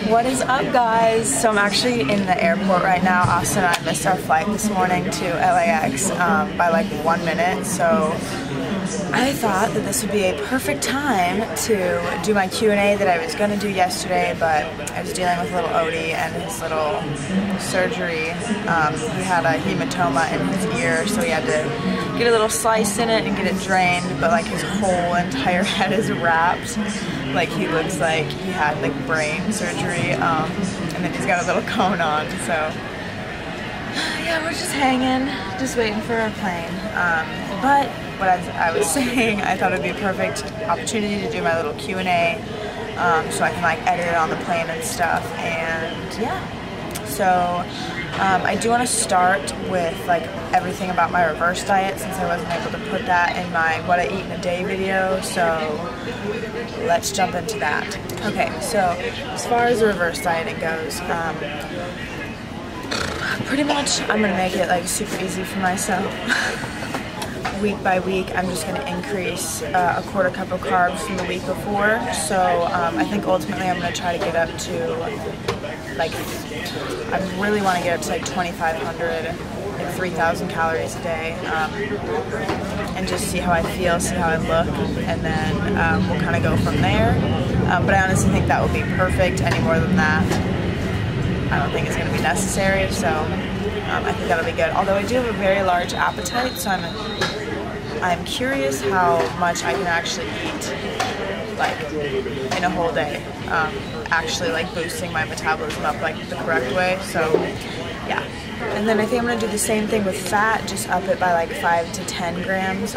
What is up, guys? So I'm actually in the airport right now. Austin and I missed our flight this morning to LAX by like 1 minute, so I thought that this would be a perfect time to do my Q&A that I was going to do yesterday, but I was dealing with little Odie and his little surgery. He had a hematoma in his ear, so he had to get a little slice in it and get it drained, but like his whole entire head is wrapped. Like he looks like he had like brain surgery, and then he's got a little cone on, so yeah, we're just hanging, just waiting for our plane. But what I was saying, I thought it would be a perfect opportunity to do my little Q&A, so I can like edit it on the plane and stuff, and yeah. So I do want to start with like everything about my reverse diet, since I wasn't able to put that in my what I eat in a day video, so let's jump into that. Okay, so as far as the reverse dieting goes, pretty much I'm going to make it like super easy for myself. Week by week, I'm just going to increase a quarter cup of carbs from the week before. So I think ultimately I'm going to try to get up to like, I really want to get up to like 2,500, like 3,000 calories a day, and just see how I feel, see how I look, and then we'll kind of go from there. But I honestly think that would be perfect. Any more than that, I don't think it's going to be necessary, so I think that'll be good. Although I do have a very large appetite, so I'm curious how much I can actually eat, like, in a whole day, actually, like, boosting my metabolism up, like, the correct way, so, yeah. And then I think I'm going to do the same thing with fat, just up it by, like, 5 to 10 grams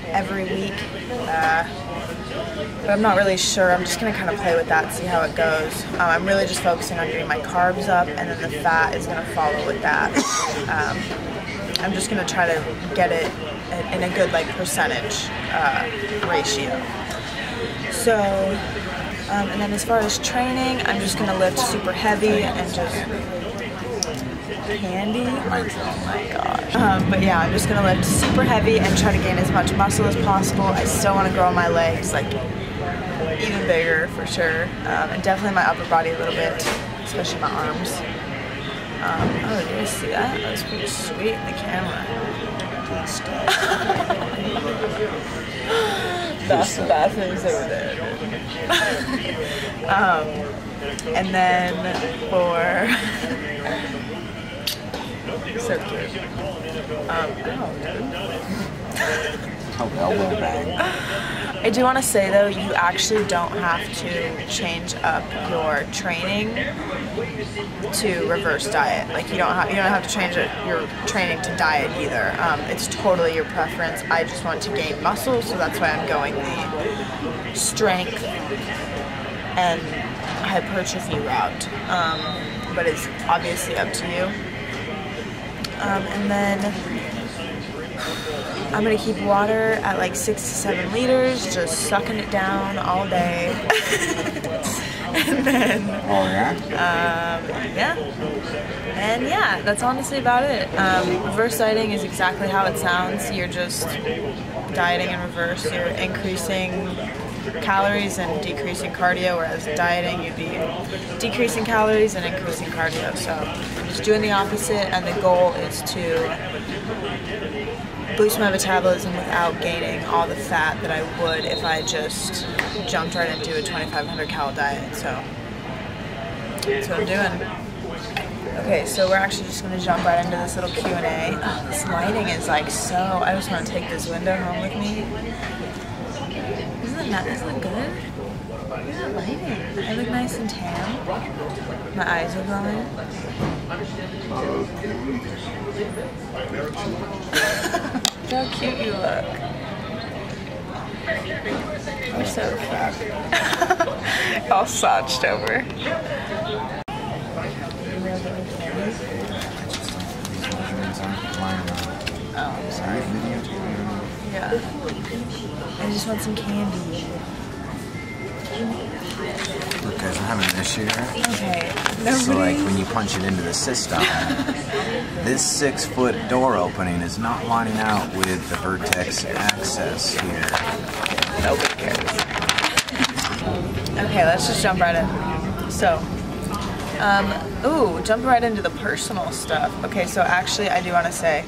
every week, but I'm not really sure. I'm just going to kind of play with that, see how it goes. I'm really just focusing on getting my carbs up, and then the fat is going to follow with that. I'm just going to try to get it in a good like percentage ratio. So, and then as far as training, I'm just going to lift super heavy and just candy. Oh my gosh. But yeah, I'm just going to lift super heavy and try to gain as much muscle as possible. I still want to grow my legs like even bigger for sure, and definitely my upper body a little bit, especially my arms. Oh, did you see that? That was pretty sweet in the camera. That's the bathrooms over there. And then for so cute. Elbow bang. I do want to say though, you actually don't have to change up your training to reverse diet. Like you don't have to change your training to diet either. It's totally your preference. I just want to gain muscle, so that's why I'm going the strength and hypertrophy route. But it's obviously up to you. And then I'm gonna keep water at like 6 to 7 liters, just sucking it down all day. And then, yeah. And yeah, that's honestly about it. Reverse dieting is exactly how it sounds. You're just dieting in reverse. You're increasing calories and decreasing cardio, whereas dieting you'd be decreasing calories and increasing cardio. So I'm just doing the opposite, and the goal is to boost my metabolism without gaining all the fat that I would if I just jumped right into a 2,500 cal diet. So that's what I'm doing. Okay, so we're actually just gonna jump right into this little Q&A. Oh, this lighting is like so, I just want to take this window home with me. Isn't that good? Look at that lighting. I look nice and tan. My eyes are glowing. How cute you look. You're so fat. All slouched over. Oh, I'm sorry. Yeah. I just want some candy. Look guys, I'm having an issue here. Okay. So like when you punch it into the system, this 6-foot door opening is not lining out with the vertex access here. Nobody cares. Okay, let's just jump right in. So, Ooh, jump right into the personal stuff. Okay, so actually I do want to say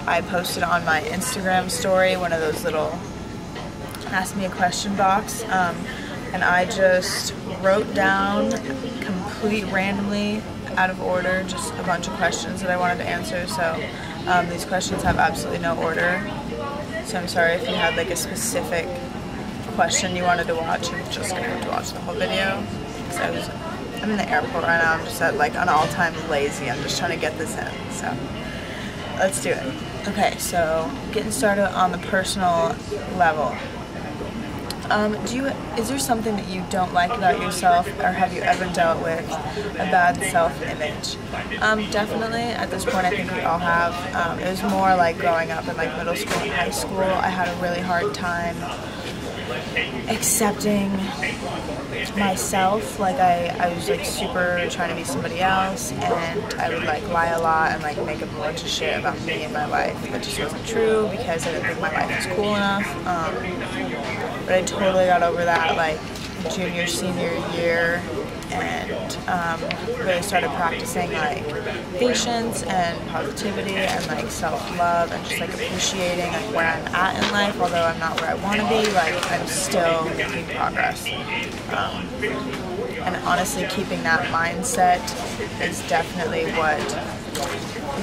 I posted on my Instagram story one of those little ask me a question box, and I just wrote down complete randomly out of order just a bunch of questions that I wanted to answer. So these questions have absolutely no order, so I'm sorry if you had like a specific question you wanted to watch. You're just gonna have to watch the whole video. So I'm in the airport right now. I'm just at like an all-time lazy. I'm just trying to get this in. So let's do it. Okay, so getting started on the personal level. Is there something that you don't like about yourself, or have you ever dealt with a bad self-image? Definitely. At this point, I think we all have. It was more like growing up in like middle school and high school. I had a really hard time accepting myself. Like I was like super trying to be somebody else, and I would like lie a lot and like make up a bunch of shit about me and my life that just wasn't true because I didn't think my life was cool enough. But I totally got over that like junior, senior year, and really started practicing like patience and positivity and like self-love and just like appreciating like where I'm at in life. Although I'm not where I want to be, like I'm still making progress. And honestly, keeping that mindset is definitely what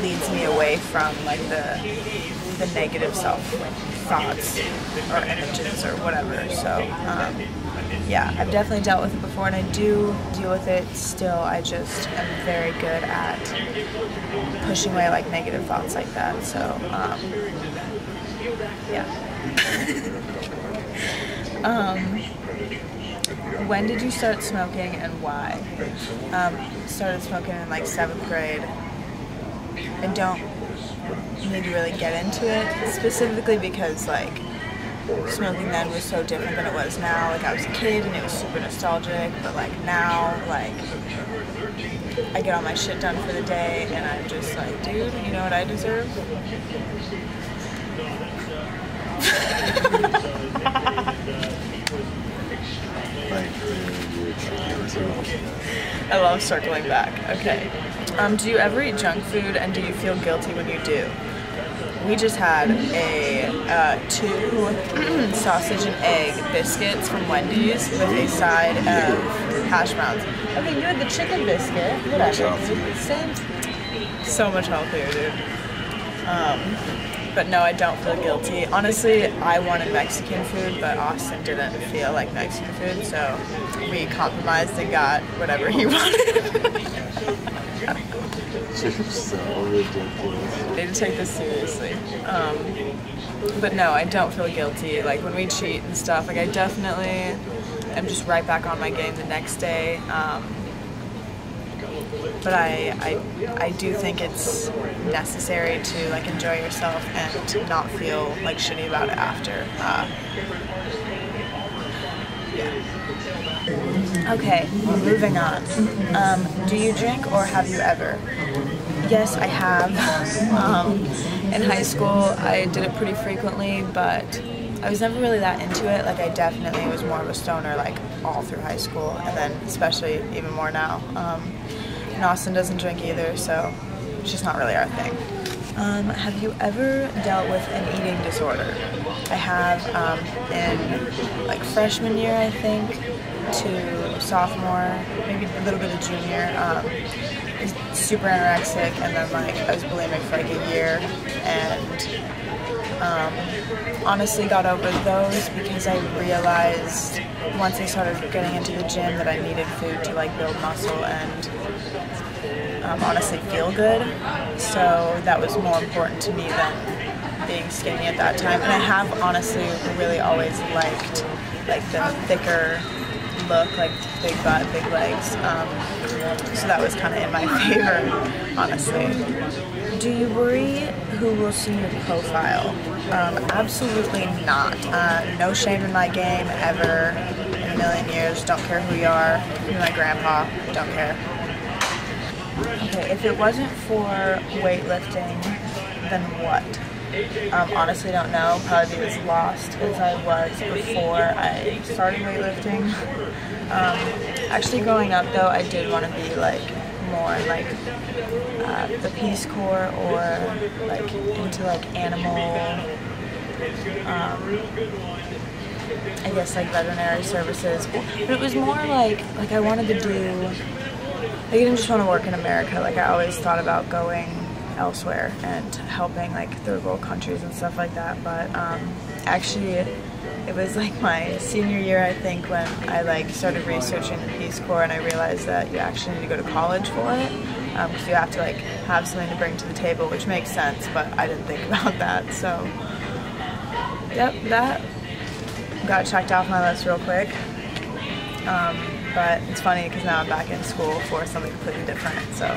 leads me away from like the negative self-thoughts or images or whatever. So yeah, I've definitely dealt with it before, and I do deal with it still. I just am very good at pushing away like negative thoughts like that. So yeah. When did you start smoking and why? Started smoking in like 7th grade. I don't need to really get into it specifically because like smoking then was so different than it was now. Like I was a kid and it was super nostalgic, but like now, like I get all my shit done for the day and I'm just like, dude, you know what I deserve? I love circling back. Okay. Do you ever eat junk food, and do you feel guilty when you do? We just had a 2 sausage and egg biscuits from Wendy's with a side of hash browns. Okay, you had the chicken biscuit. Whatever. Same. So much healthier, dude. But no, I don't feel guilty. Honestly, I wanted Mexican food, but Austin didn't feel like Mexican food, so we compromised and got whatever he wanted. You're so ridiculous. I need to take this seriously. But no, I don't feel guilty. Like when we cheat and stuff, like I definitely am just right back on my game the next day. But I do think it's necessary to like enjoy yourself and to not feel like shitty about it after. Yeah. Okay, moving on. Do you drink or have you ever? Yes, I have. In high school, I did it pretty frequently, but I was never really that into it. Like I definitely was more of a stoner like all through high school, and then especially even more now. And Austin doesn't drink either, so it's just not really our thing. Have you ever dealt with an eating disorder? I have in like freshman year, I think, to sophomore, maybe a little bit of junior. I was super anorexic, and then like I was bulimic for like a year, and honestly got over those because I realized once I started getting into the gym that I needed food to like build muscle and honestly feel good. So that was more important to me than being skinny at that time. And I have honestly really always liked like the thicker look, like big butt, big legs. So that was kind of in my favor, honestly. Do you worry who will see your profile? Absolutely not. No shame in my game ever in a million years. Don't care who you are. You're my grandpa. Don't care. Okay, if it wasn't for weightlifting, then what? Honestly don't know, probably be as lost as I was before I started weightlifting. Actually growing up though, I did want to be like more like the Peace Corps or like into like animal, I guess like veterinary services, but it was more like I wanted to do, like I didn't just want to work in America, like I always thought about going elsewhere and helping like third world countries and stuff like that, but actually it was like my senior year I think when I like started researching the Peace Corps and I realized that you actually need to go to college for it, because you have to like have something to bring to the table, which makes sense, but I didn't think about that, so yep, that got checked off my list real quick. But it's funny because now I'm back in school for something completely different, so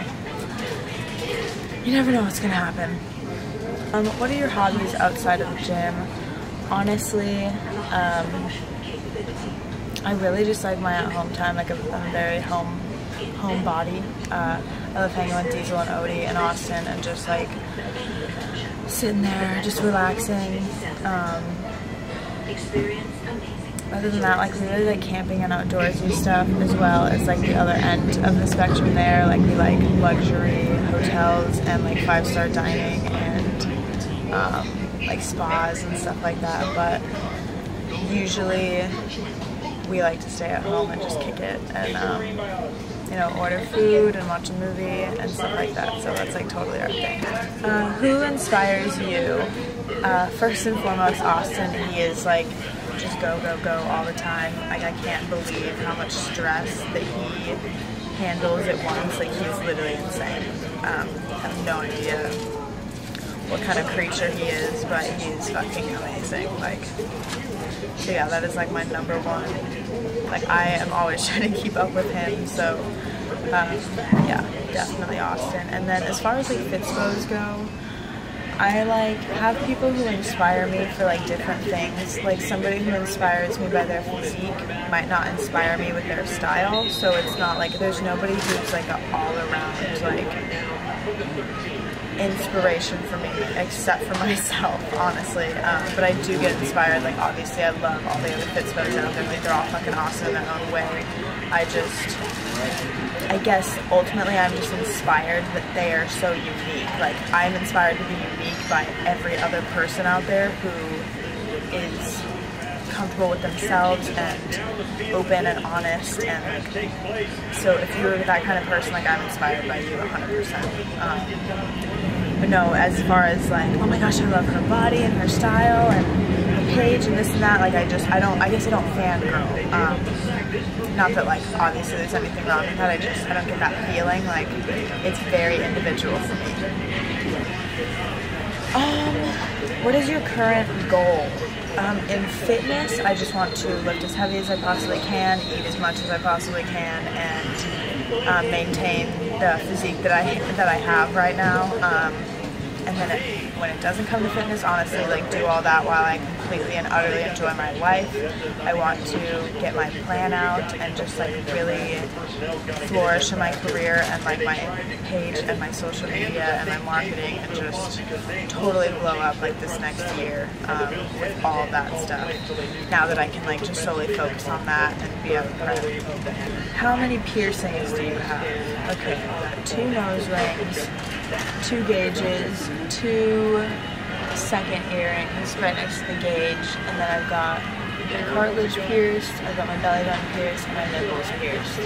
you never know what's gonna happen. What are your hobbies outside of the gym? Honestly, I really just like my at-home time. Like I'm a very homebody. I love hanging with Diesel and Odie in Austin and just like sitting there, just relaxing. Other than that, like we really like camping and outdoorsy stuff, as well as like the other end of the spectrum there. Like we like luxury hotels and like 5-star dining and like spas and stuff like that. But usually we like to stay at home and just kick it and you know, order food and watch a movie and stuff like that. So that's like totally our thing. Who inspires you? First and foremost, Austin. He is like just go, go, go all the time. Like I can't believe how much stress that he handles at once. Like he's literally insane. I have no idea what kind of creature he is, but he's fucking amazing. Like, so yeah, that is like my number one. Like I am always trying to keep up with him, so yeah, definitely Austin. And then as far as like Fitspos go, I like have people who inspire me for like different things. Like somebody who inspires me by their physique might not inspire me with their style, so it's not like there's nobody who's like an all-around like inspiration for me except for myself, honestly. But I do get inspired. Like obviously I love all the other Fitspos out there. Like they're all fucking awesome in their own way. I guess ultimately I'm just inspired that they are so unique. Like I'm inspired to be unique by every other person out there who is comfortable with themselves and open and honest, and so if you're that kind of person, like I'm inspired by you 100%. But no, as far as like, oh my gosh, I love her body and her style and her page and this and that, like I guess I don't fangirl. Not that like obviously there's anything wrong with that, I don't get that feeling. Like it's very individual for me. What is your current goal? In fitness, I just want to lift as heavy as I possibly can, eat as much as I possibly can, and maintain the physique that I have right now. And then when it doesn't come to fitness, honestly, like do all that while I completely and utterly enjoy my life. I want to get my plan out and just like really flourish in my career and like my page and my social media and my marketing, and just totally blow up like this next year with all of that stuff. Now that I can like just solely focus on that and be up prep. How many piercings do you have? Okay, I've got 2 nose rings, 2 gauges, 2 second earrings right next to the gauge, and then I've got my cartilage pierced, I've got my belly button pierced, and my nipples pierced.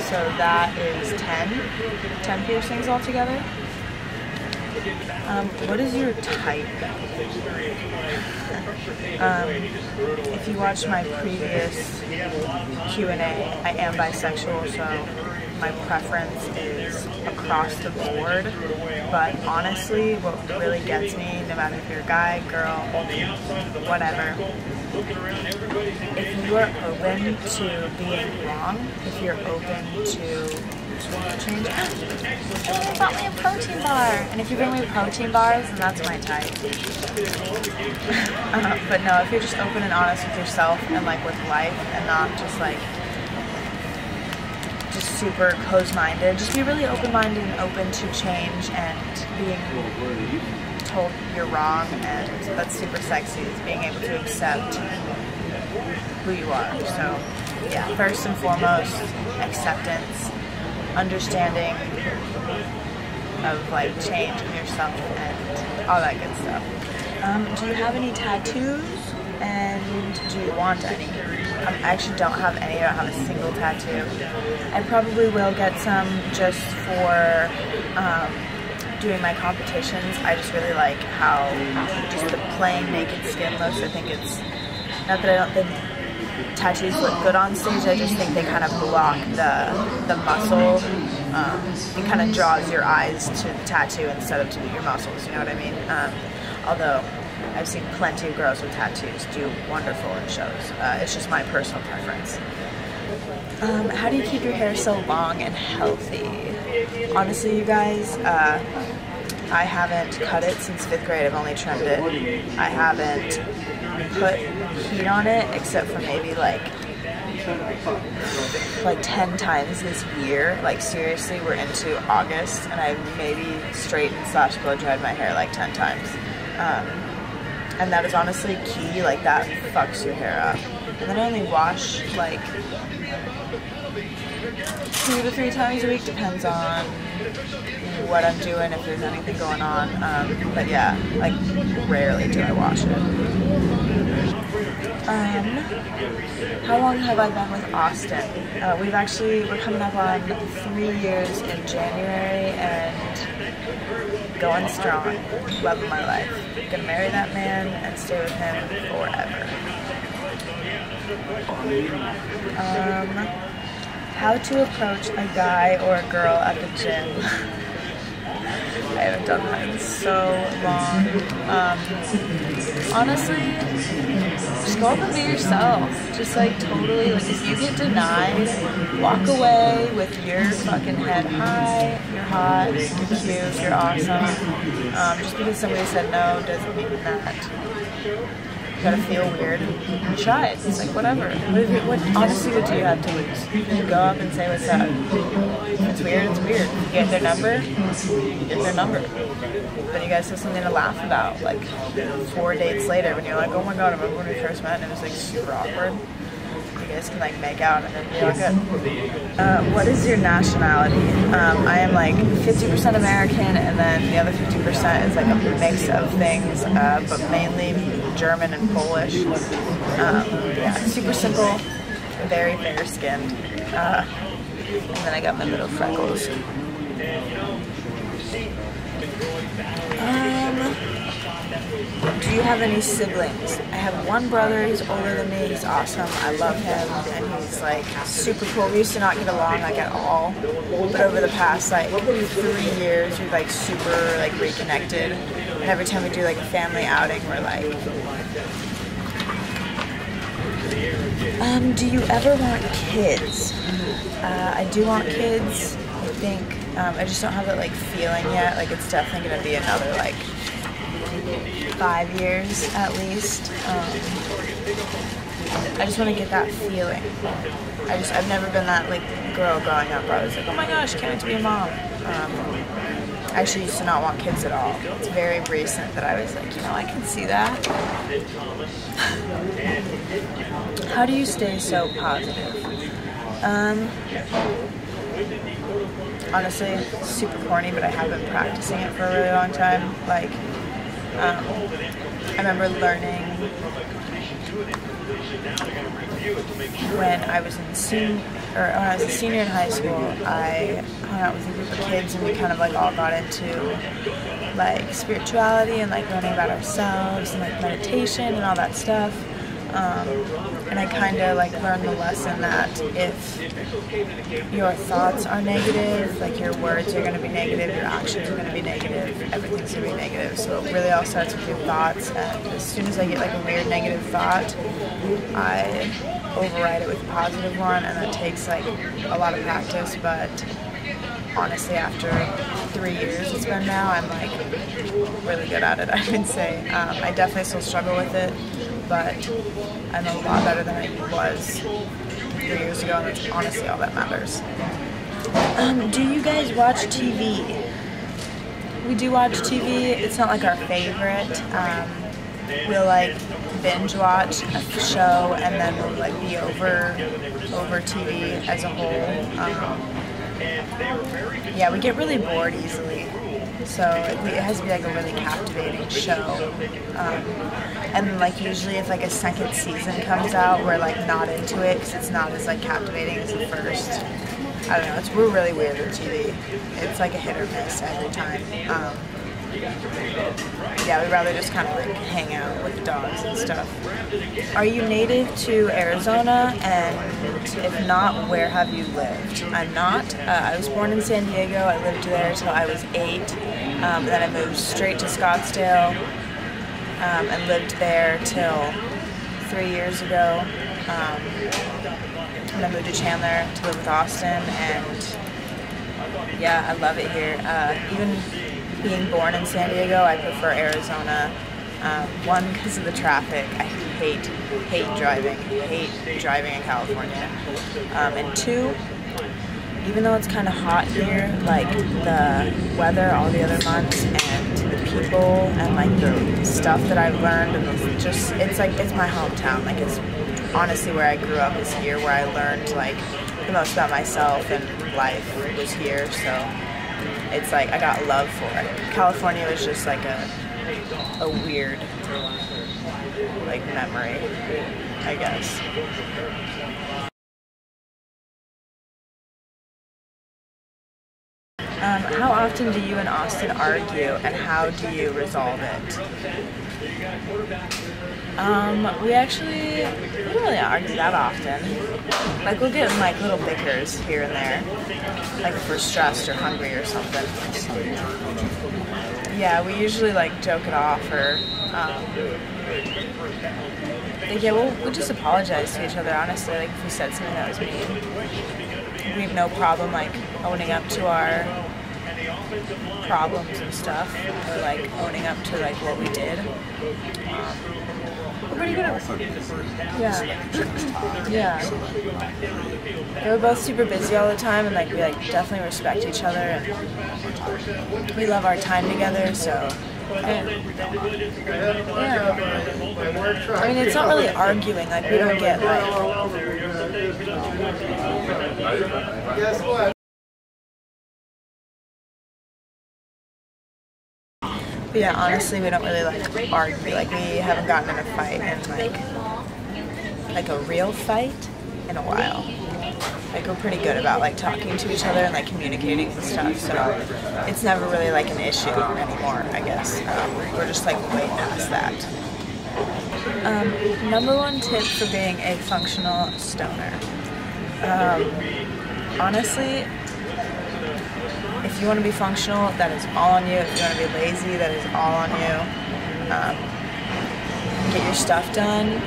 So that is 10 piercings altogether. What is your type? If you watched my previous Q&A, I am bisexual, so my preference is across the board, but honestly, what really gets me, no matter if you're a guy, girl, whatever, if you are open to being wrong, if you're open to change, oh, you bought me a protein bar, and if you bring me protein bars, then that's my type. But no, if you're just open and honest with yourself and like with life, and not just like super closed-minded, just be really open-minded and open to change and being told you're wrong, and that's super sexy, is being able to accept who you are. So yeah, first and foremost, acceptance, understanding of like change in yourself and all that good stuff. Do you have any tattoos, and do you want any? I actually don't have any. I don't have a single tattoo. I probably will get some just for doing my competitions. I just really like how just the plain naked skin looks. I think it's, not that I don't think tattoos look good on stage, I just think they kind of block the muscle. It kind of draws your eyes to the tattoo instead of to your muscles, you know what I mean? Although I've seen plenty of girls with tattoos do wonderful in shows. It's just my personal preference. How do you keep your hair so long and healthy? Honestly, you guys, I haven't cut it since 5th grade. I've only trimmed it. I haven't put heat on it except for maybe like 10 times this year. Like seriously, we're into August and I maybe straightened / blow dried my hair like 10 times. And that is honestly key, like that fucks your hair up. And then I only wash like 2 to 3 times a week, depends on what I'm doing, if there's anything going on. But yeah, like rarely do I wash it. How long have I been with Austin? We're coming up on 3 years in January and going strong. Loving my life. Gonna marry that man and stay with him forever. How to approach a guy or a girl at the gym. I haven't done that in so long. Honestly, just go up and be yourself. Just like totally, like if you get denied, walk away with your fucking head high. You're hot, you're cute, you're awesome. Just because somebody said no doesn't mean that you gotta feel weird. Try it. It's like whatever. Honestly, what do you have to lose? You go up and say what's up. If it's weird, it's weird. You get their number, you get their number. Then you guys have something to laugh about. Like 4 dates later, when you're like, oh my god, I remember when we first met and it was like super awkward. You guys can like make out and then be all good. What is your nationality? I am like 50% American, and then the other 50% is like a mix of things, but mainly German and Polish. Yeah, super simple, very fair skinned. And then I got my little freckles. Do you have any siblings? I have one brother, he's older than me, he's awesome, I love him, and he's like super cool. We used to not get along like at all, but over the past like 3 years we've like super like reconnected, and every time we do like a family outing we're like, do you ever want kids? I do want kids, I think. I just don't have that like feeling yet. Like it's definitely gonna be another like 5 years at least. I just want to get that feeling. I've never been that like girl growing up where I was like, oh my gosh, can't wait to be a mom. I actually used to not want kids at all. It's very recent that I was like, you know, I can see that. How do you stay so positive? Honestly, super corny, but I have been practicing it for a really long time. Like, I remember learning when I was a senior in high school. I hung out with a group of kids and we kind of like all got into like spirituality and like learning about ourselves and like meditation and all that stuff. And I kind of like learned the lesson that if your thoughts are negative, like your words are going to be negative, your actions are going to be negative, everything's going to be negative. So it really all starts with your thoughts, and as soon as I get like a weird negative thought, I override it with a positive one, and that takes like a lot of practice, but honestly after 3 years it's been now, I'm like really good at it, I would say. I definitely still struggle with it, but I'm a lot better than I was 3 years ago, and that's honestly all that matters. Do you guys watch TV? we do watch TV. It's not like our favorite. We'll like binge watch a show and then we'll like be over TV as a whole. Yeah, we get really bored easily. So it has to be like a really captivating show. And like usually if like a second season comes out, we're like not into it because it's not as like captivating as the first. I don't know, we're really weird with TV. It's like a hit or miss every time. Yeah, we'd rather just kind of like hang out with the dogs and stuff. Are you native to Arizona? And if not, where have you lived? I'm not. I was born in San Diego. I lived there until I was 8. Then I moved straight to Scottsdale and lived there till 3 years ago. And I moved to Chandler to live with Austin, and yeah, I love it here. Even being born in San Diego, I prefer Arizona. One, because of the traffic. I hate driving in California. And 2, even though it's kind of hot here, like the weather all the other months and the people and like the stuff that I've learned, and it's my hometown. Like it's honestly where I grew up is here, where I learned like the most about myself and life was here. So it's like I got love for it. California was just like a weird like memory, I guess. How often do you and Austin argue, and how do you resolve it? We don't really argue that often. Like we'll get in like little bickers here and there, like if we're stressed or hungry or something. Yeah, we usually like joke it off, or like, yeah, we'll just apologize to each other honestly. Like if we said something that was mean, we have no problem like owning up to our problems and stuff, or like owning up to like what we did. We're pretty good at it. Yeah. We're both super busy all the time, and like we like definitely respect each other, and we love our time together. So yeah. I mean, it's not really arguing. Like we don't get like. But yeah, honestly, we don't really like argue. Like we haven't gotten in a fight in like a real fight in a while. Like we're pretty good about like talking to each other and like communicating and stuff. So it's never really like an issue anymore, I guess. We're just like way past that. Number 1 tip for being a functional stoner. Honestly, if you want to be functional, that is all on you. If you want to be lazy, that is all on you. Get your stuff done.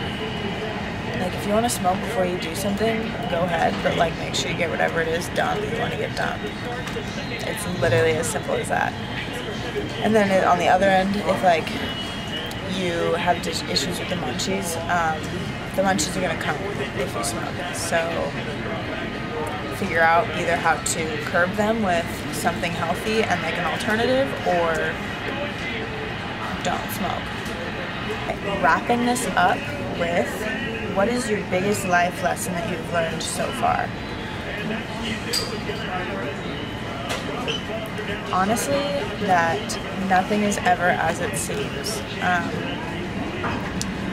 Like if you want to smoke before you do something, go ahead, but like make sure you get whatever it is done that you want to get done. It's literally as simple as that. And then on the other end, if like you have issues with the munchies are going to come if you smoke. So figure out either how to curb them with something healthy and like an alternative, or don't smoke. Wrapping this up with, what is your biggest life lesson that you've learned so far? Honestly, that nothing is ever as it seems.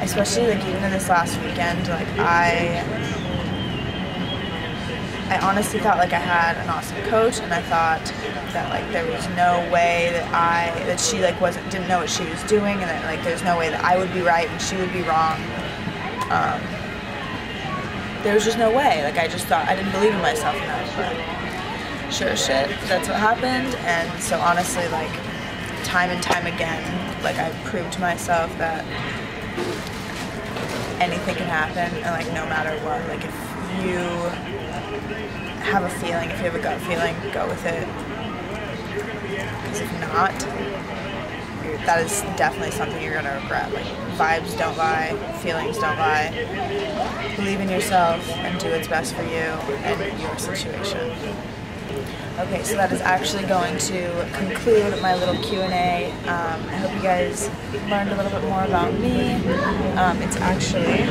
Especially like even in this last weekend, like I honestly thought like I had an awesome coach, and I thought that like there was no way that she like didn't know what she was doing, and that like there's no way that I would be right and she would be wrong. There was just no way. Like I just thought I didn't believe in myself enough, but sure as shit, that's what happened. And so honestly, like time and time again, like I proved to myself that anything can happen, and like no matter what, like if you have a feeling, if you have a gut feeling, go with it. Because if not, that is definitely something you're gonna regret. Like vibes don't lie, feelings don't lie. Believe in yourself and do what's best for you and your situation. Okay, so that is actually going to conclude my little Q&A. I hope you guys learned a little bit more about me. It's actually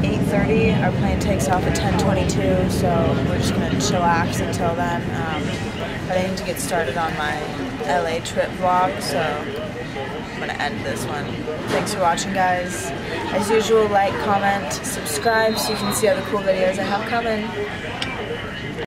8:30. Our plane takes off at 10:22, so we're just going to chillax until then. But I need to get started on my LA trip vlog, so I'm going to end this one. Thanks for watching, guys. As usual, like, comment, subscribe so you can see other cool videos I have coming.